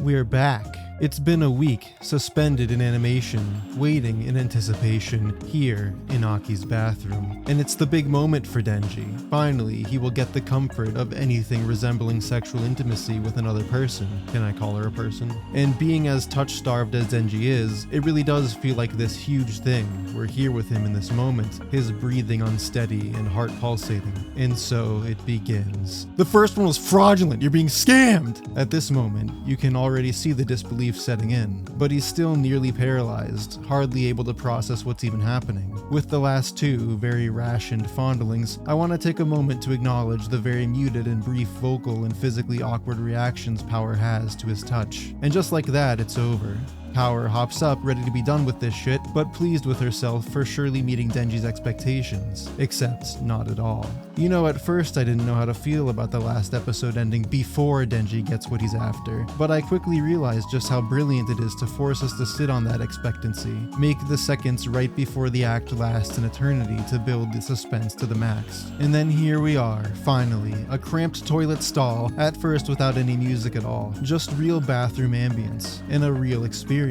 We're back. It's been a week, suspended in animation, waiting in anticipation, here in Aki's bathroom. And it's the big moment for Denji. Finally, he will get the comfort of anything resembling sexual intimacy with another person. Can I call her a person? And being as touch-starved as Denji is, it really does feel like this huge thing. We're here with him in this moment, his breathing unsteady and heart pulsating. And so it begins. The first one was fraudulent, you're being scammed! At this moment, you can already see the disbelief setting in, but he's still nearly paralyzed, hardly able to process what's even happening. With the last two very rationed fondlings, I want to take a moment to acknowledge the very muted and brief vocal and physically awkward reactions Power has to his touch. And just like that, it's over. Power hops up, ready to be done with this shit, but pleased with herself for surely meeting Denji's expectations. Except not at all. You know, at first I didn't know how to feel about the last episode ending before Denji gets what he's after, but I quickly realized just how brilliant it is to force us to sit on that expectancy, make the seconds right before the act last an eternity to build the suspense to the max. And then here we are, finally, a cramped toilet stall, at first without any music at all, just real bathroom ambience, and a real experience.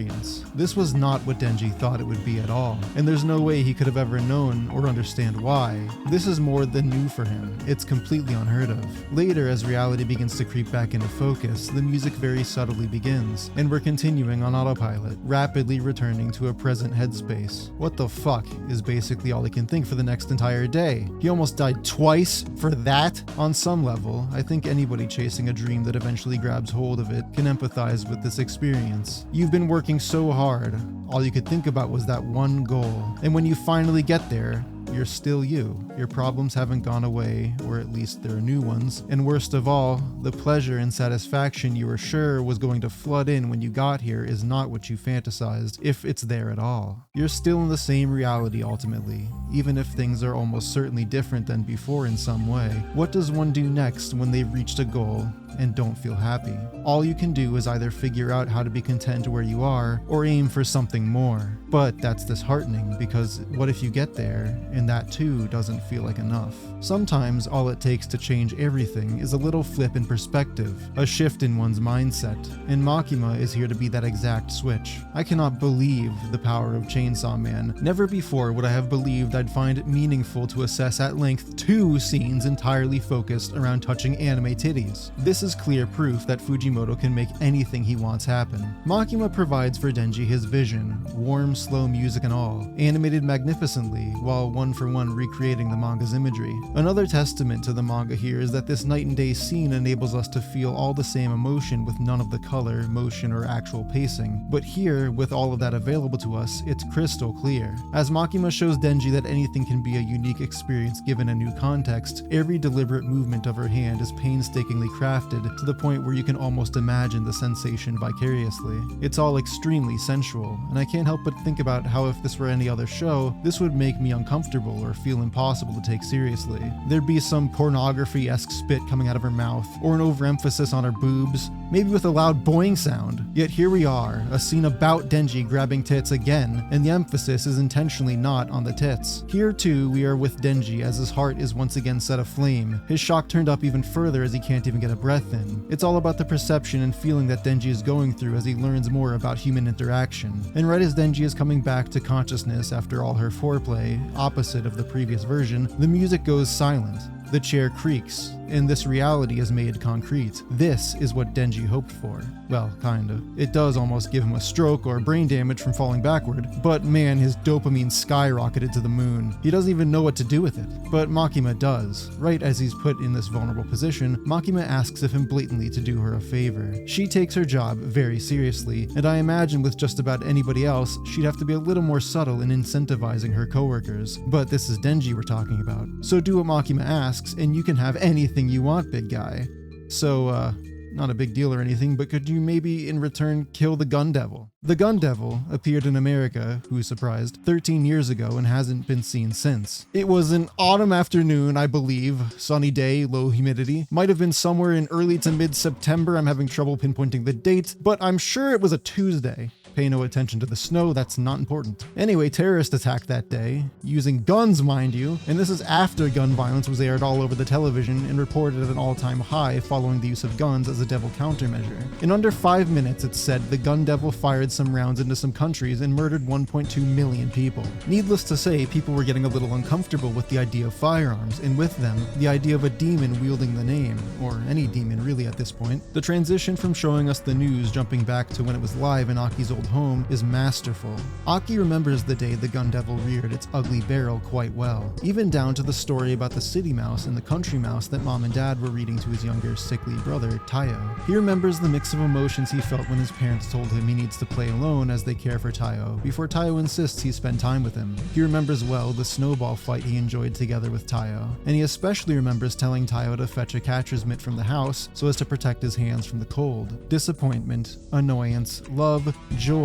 This was not what Denji thought it would be at all, and there's no way he could have ever known or understand why. This is more than new for him. It's completely unheard of. Later, as reality begins to creep back into focus, the music very subtly begins, and we're continuing on autopilot, rapidly returning to a present headspace. What the fuck is basically all he can think for the next entire day. He almost died twice for that? On some level, I think anybody chasing a dream that eventually grabs hold of it can empathize with this experience. You've been working so hard, all you could think about was that one goal. And when you finally get there, you're still you. Your problems haven't gone away, or at least there are new ones. And worst of all, the pleasure and satisfaction you were sure was going to flood in when you got here is not what you fantasized, if it's there at all. You're still in the same reality ultimately, even if things are almost certainly different than before in some way. What does one do next when they've reached a goal and don't feel happy? All you can do is either figure out how to be content where you are, or aim for something more. But that's disheartening, because what if you get there, and that too doesn't feel like enough? Sometimes all it takes to change everything is a little flip in perspective, a shift in one's mindset, and Makima is here to be that exact switch. I cannot believe the power of Chainsaw Man. Never before would I have believed I'd find it meaningful to assess at length 2 scenes entirely focused around touching anime titties. This is clear proof that Fujimoto can make anything he wants happen. Makima provides for Denji his vision, warm, slow music and all, animated magnificently, while one-for-one recreating the manga's imagery. Another testament to the manga here is that this night and day scene enables us to feel all the same emotion with none of the color, motion, or actual pacing. But here, with all of that available to us, it's crystal clear. As Makima shows Denji that anything can be a unique experience given a new context, every deliberate movement of her hand is painstakingly crafted to the point where you can almost imagine the sensation vicariously. It's all extremely sensual, and I can't help but think about how if this were any other show, this would make me uncomfortable or feel impossible to take seriously. There'd be some pornography-esque spit coming out of her mouth, or an overemphasis on her boobs, maybe with a loud boing sound. Yet here we are, a scene about Denji grabbing tits again, and the emphasis is intentionally not on the tits. Here too, we are with Denji as his heart is once again set aflame, his shock turned up even further as he can't even get a breath in. It's all about the perception and feeling that Denji is going through as he learns more about human interaction. And right as Denji is coming back to consciousness after all her foreplay, opposite of the previous version, the music goes silent. The chair creaks, and this reality is made concrete. This is what Denji hoped for. Well, kinda. It does almost give him a stroke or brain damage from falling backward, but man, his dopamine skyrocketed to the moon. He doesn't even know what to do with it. But Makima does. Right as he's put in this vulnerable position, Makima asks of him blatantly to do her a favor. She takes her job very seriously, and I imagine with just about anybody else, she'd have to be a little more subtle in incentivizing her coworkers. But this is Denji we're talking about. So do what Makima asks, and you can have anything you want, big guy. So, not a big deal or anything, but could you maybe in return kill the Gun Devil? The Gun Devil appeared in America, who's surprised, 13 years ago and hasn't been seen since. It was an autumn afternoon, I believe, sunny day, low humidity. Might have been somewhere in early to mid-September, I'm having trouble pinpointing the date, but I'm sure it was a Tuesday. Pay no attention to the snow, that's not important. Anyway, terrorists attacked that day, using guns, mind you, and this is after gun violence was aired all over the television and reported at an all-time high following the use of guns as a devil countermeasure. In under 5 minutes, it's said the gun devil fired some rounds into some countries and murdered 1.2 million people. Needless to say, people were getting a little uncomfortable with the idea of firearms, and with them, the idea of a demon wielding the name, or any demon really at this point. The transition from showing us the news jumping back to when it was live in Aki's old home is masterful. Aki remembers the day the gun devil reared its ugly barrel quite well, even down to the story about the city mouse and the country mouse that mom and dad were reading to his younger, sickly brother, Tayo. He remembers the mix of emotions he felt when his parents told him he needs to play alone as they care for Tayo, before Tayo insists he spend time with him. He remembers well the snowball fight he enjoyed together with Tayo, and he especially remembers telling Tayo to fetch a catcher's mitt from the house so as to protect his hands from the cold. Disappointment, annoyance, love, joy,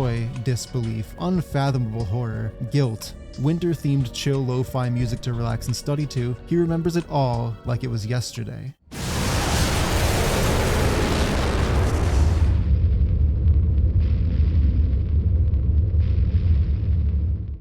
disbelief, unfathomable horror, guilt, winter-themed chill lo-fi music to relax and study to. He remembers it all like it was yesterday.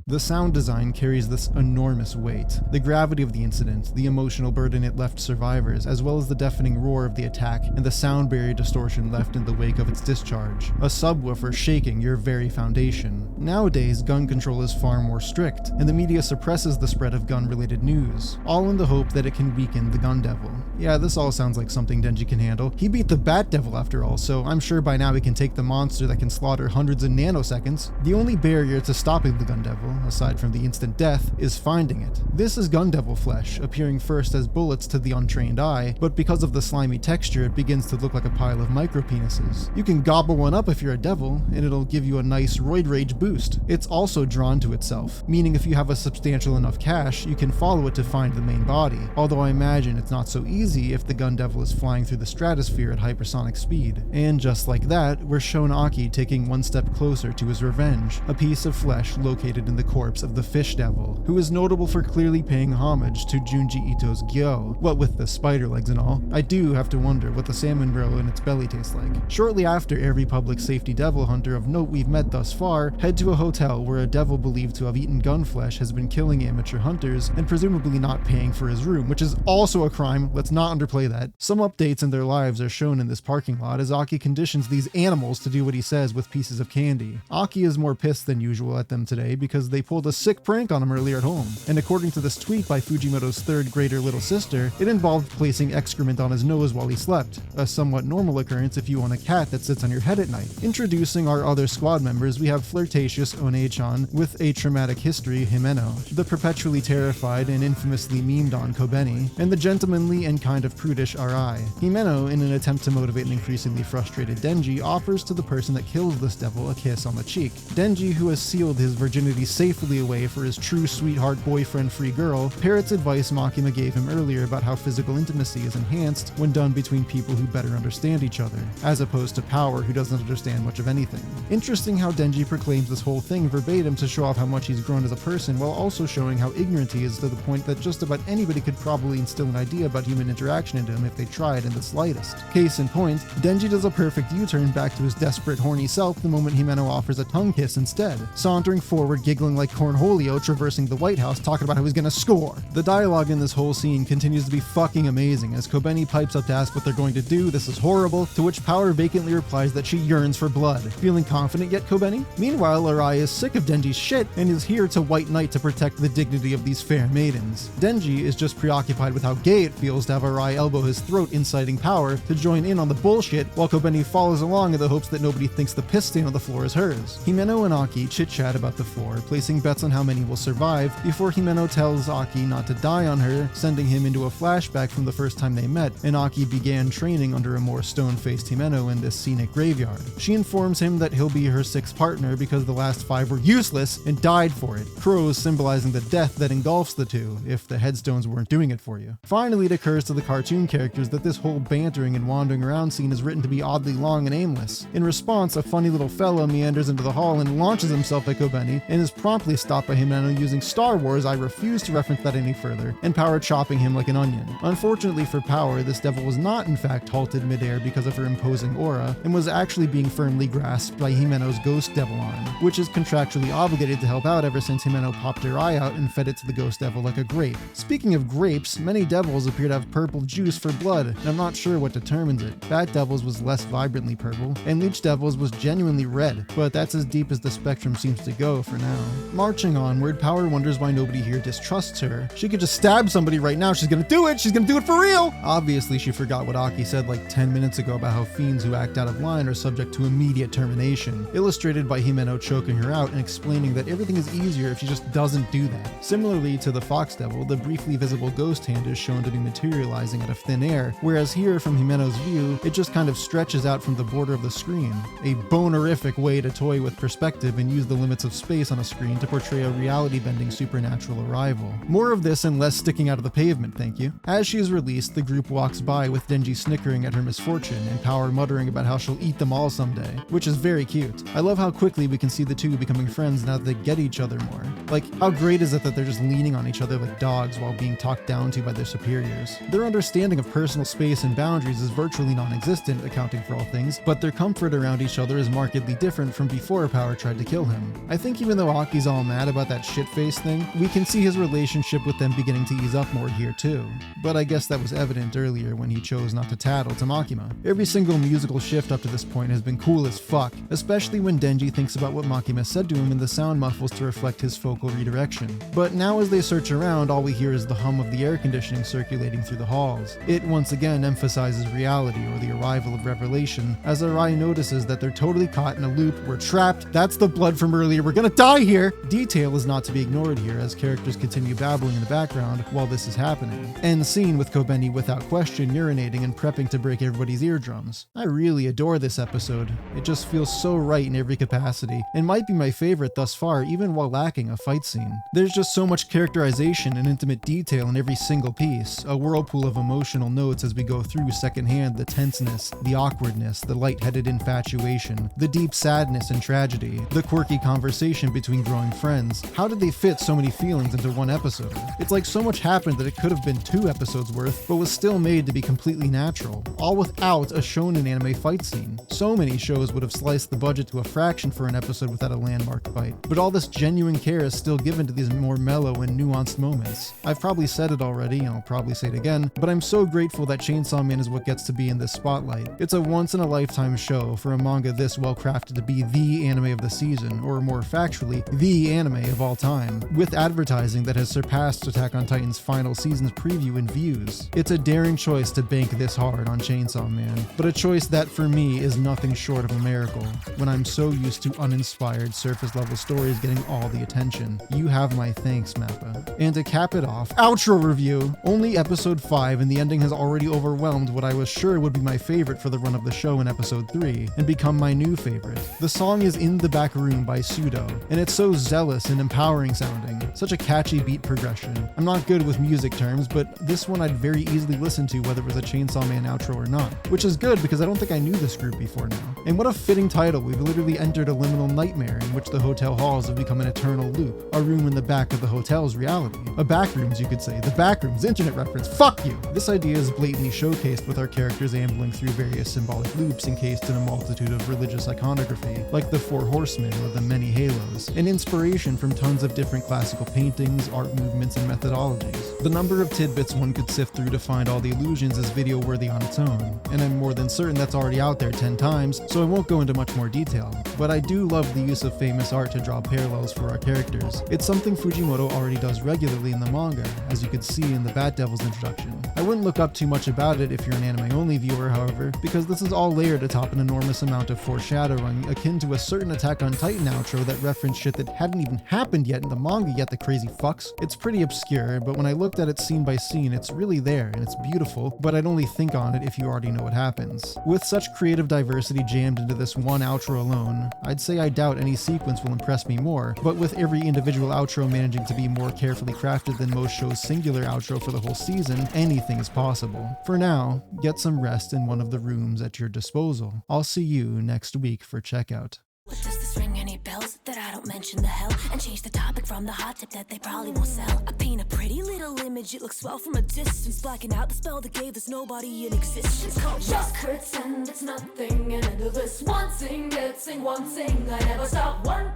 The sound design carries this enormous weight. The gravity of the incident, the emotional burden it left survivors, as well as the deafening roar of the attack and the sound barrier distortion left in the wake of its discharge. A subwoofer shaking your very foundation. Nowadays, gun control is far more strict, and the media suppresses the spread of gun-related news, all in the hope that it can weaken the gun devil. Yeah, this all sounds like something Denji can handle. He beat the Bat Devil after all, so I'm sure by now he can take the monster that can slaughter hundreds in nanoseconds. The only barrier to stopping the gun devil, aside from the instant death, is finding it. This is gun devil flesh, appearing first as bullets to the untrained eye, but because of the slimy texture, it begins to look like a pile of micropenises. You can gobble one up if you're a devil, and it'll give you a nice roid rage boost. It's also drawn to itself, meaning if you have a substantial enough cache, you can follow it to find the main body, although I imagine it's not so easy if the gun devil is flying through the stratosphere at hypersonic speed. And just like that, we're shown Aki taking one step closer to his revenge, a piece of flesh located in the corpse of the Fish Devil, who is notable for clearly paying homage to Junji Ito's Gyo, what with the spider legs and all. I do have to wonder what the salmon roe in its belly tastes like. Shortly after, every public safety devil hunter of note we've met thus far head to a hotel where a devil believed to have eaten gun flesh has been killing amateur hunters and presumably not paying for his room, which is also a crime. Let's not underplay that. Some updates in their lives are shown in this parking lot as Aki conditions these animals to do what he says with pieces of candy. Aki is more pissed than usual at them today because they pulled a sick prank on him earlier at home, and according to this tweet by Fujimoto's third grader little sister, it involved placing excrement on his nose while he slept, a somewhat normal occurrence if you own a cat that sits on your head at night. Introducing our other squad members, we have flirtatious One-chan with a traumatic history, Himeno, the perpetually terrified and infamously memed on Kobeni, and the gentlemanly and kind of prudish Arai. Himeno, in an attempt to motivate an increasingly frustrated Denji, offers to the person that kills this devil a kiss on the cheek. Denji, who has sealed his virginity safely away for his true sweetheart boyfriend-free girl, parrots advice Makima gave him earlier about how physical intimacy is enhanced when done between people who better understand each other, as opposed to Power, who doesn't understand much of anything. Interesting how Denji proclaims this whole thing verbatim to show off how much he's grown as a person, while also showing how ignorant he is to the point that just about anybody could probably instill an idea about human interaction into him if they tried in the slightest. Case in point, Denji does a perfect U-turn back to his desperate, horny self the moment Himeno offers a tongue kiss instead, sauntering forward, giggling like Cornholio, traversing the White House, talking about how he's gonna score. The dialogue in this whole scene continues to be fucking amazing as Kobeni pipes up to ask what they're going to do, this is horrible, to which Power vacantly replies that she yearns for blood. Feeling confident yet, Kobeni? Meanwhile, Arai is sick of Denji's shit and is here to White Knight to protect the dignity of these fair maidens. Denji is just preoccupied with how gay it feels to have Arai elbow his throat, inciting Power to join in on the bullshit, while Kobeni follows along in the hopes that nobody thinks the piss stain on the floor is hers. Himeno and Aki chit-chat about the floor, placing bets on how many will survive, before Himeno tells Aki not to die on her, sending him into a flashback from the first time they met, and Aki began training under a more stone-faced Himeno in this scenic graveyard. She informs him that he'll be her sixth partner because the last five were useless and died for it, crows symbolizing the death that engulfs the two, if the headstones weren't doing it for you. Finally, it occurs to the cartoon characters that this whole bantering and wandering around scene is written to be oddly long and aimless. In response, a funny little fellow meanders into the hall and launches himself at Kobeni, and is prompted promptly stopped by Himeno using Star Wars, I refuse to reference that any further, and Power chopping him like an onion. Unfortunately for Power, this devil was not in fact halted midair because of her imposing aura, and was actually being firmly grasped by Himeno's Ghost Devil arm, which is contractually obligated to help out ever since Himeno popped her eye out and fed it to the Ghost Devil like a grape. Speaking of grapes, many devils appear to have purple juice for blood, and I'm not sure what determines it. Bat Devil's was less vibrantly purple, and Leech Devil's was genuinely red, but that's as deep as the spectrum seems to go for now. Marching onward, Power wonders why nobody here distrusts her. She could just stab somebody right now, she's gonna do it! She's gonna do it for real! Obviously, she forgot what Aki said like 10 minutes ago about how fiends who act out of line are subject to immediate termination, illustrated by Himeno choking her out and explaining that everything is easier if she just doesn't do that. Similarly to the Fox Devil, the briefly visible ghost hand is shown to be materializing out of thin air, whereas here from Himeno's view, it just kind of stretches out from the border of the screen. A bonerific way to toy with perspective and use the limits of space on a screen to portray a reality-bending supernatural arrival. More of this and less sticking out of the pavement, thank you. As she is released, the group walks by with Denji snickering at her misfortune and Power muttering about how she'll eat them all someday, which is very cute. I love how quickly we can see the two becoming friends now that they get each other more. Like, how great is it that they're just leaning on each other like dogs while being talked down to by their superiors? Their understanding of personal space and boundaries is virtually non-existent, accounting for all things, but their comfort around each other is markedly different from before Power tried to kill him. I think even though Aki's all mad about that shit-face thing, we can see his relationship with them beginning to ease up more here too. But I guess that was evident earlier when he chose not to tattle to Makima. Every single musical shift up to this point has been cool as fuck, especially when Denji thinks about what Makima said to him and the sound muffles to reflect his focal redirection. But now as they search around, all we hear is the hum of the air conditioning circulating through the halls. It once again emphasizes reality or the arrival of revelation, as Arai notices that they're totally caught in a loop. We're trapped, that's the blood from earlier, we're gonna die here! Detail is not to be ignored here as characters continue babbling in the background while this is happening. End scene with Kobeni without question urinating and prepping to break everybody's eardrums. I really adore this episode. It just feels so right in every capacity, and might be my favorite thus far even while lacking a fight scene. There's just so much characterization and intimate detail in every single piece, a whirlpool of emotional notes as we go through secondhand the tenseness, the awkwardness, the lightheaded infatuation, the deep sadness and tragedy, the quirky conversation between growing friends. How did they fit so many feelings into one episode? It's like so much happened that it could have been 2 episodes worth, but was still made to be completely natural, all without a shonen anime fight scene. So many shows would have sliced the budget to a fraction for an episode without a landmark fight, but all this genuine care is still given to these more mellow and nuanced moments. I've probably said it already, and I'll probably say it again, but I'm so grateful that Chainsaw Man is what gets to be in this spotlight. It's a once-in-a-lifetime show for a manga this well crafted to be the anime of the season, or more factually, the anime of all time, with advertising that has surpassed Attack on Titan's final season's preview in views. It's a daring choice to bank this hard on Chainsaw Man, but a choice that for me is nothing short of a miracle, when I'm so used to uninspired surface-level stories getting all the attention. You have my thanks, Mappa. And to cap it off, outro review! Only episode 5 and the ending has already overwhelmed what I was sure would be my favorite for the run of the show in episode 3, and become my new favorite. The song is In the Back Room by Pseudo, and it's so zealous and empowering sounding, such a catchy beat progression. I'm not good with music terms, but this one I'd very easily listen to whether it was a Chainsaw Man outro or not, which is good because I don't think I knew this group before now. And what a fitting title, we've literally entered a liminal nightmare in which the hotel halls have become an eternal loop, a room in the back of the hotel's reality. A backrooms, you could say. The backrooms, internet reference, fuck you! This idea is blatantly showcased with our characters ambling through various symbolic loops encased in a multitude of religious iconography, like the Four Horsemen or the Many Halos, an inspiration from tons of different classical paintings, art movements, and methodologies. The number of tidbits one could sift through to find all the illusions is video worthy on its own, and I'm more than certain that's already out there 10 times, so I won't go into much more detail. But I do love the use of famous art to draw parallels for our characters. It's something Fujimoto already does regularly in the manga, as you could see in the Bat Devil's introduction. I wouldn't look up too much about it if you're an anime-only viewer, however, because this is all layered atop an enormous amount of foreshadowing, akin to a certain Attack on Titan outro that referenced shit that hadn't even happened yet in the manga yet, the crazy fucks. It's pretty obscure, but when I looked at it scene by scene, it's really there, and it's beautiful, but I'd only think on it if you already know what happens. With such creative diversity jammed into this one outro alone, I'd say I doubt any sequence will impress me more, but with every individual outro managing to be more carefully crafted than most shows' singular outro for the whole season, anything is possible. For now, get some rest in one of the rooms at your disposal. I'll see you next week for checkout. Does this ring any bells that I don't mention the hell, and change the topic from the hot tip that they probably won't sell. I paint a pretty little image, it looks swell from a distance, blacking out the spell that gave this nobody an existence. Just pretend it's nothing and endless wanting, getting wanting. I never stop wondering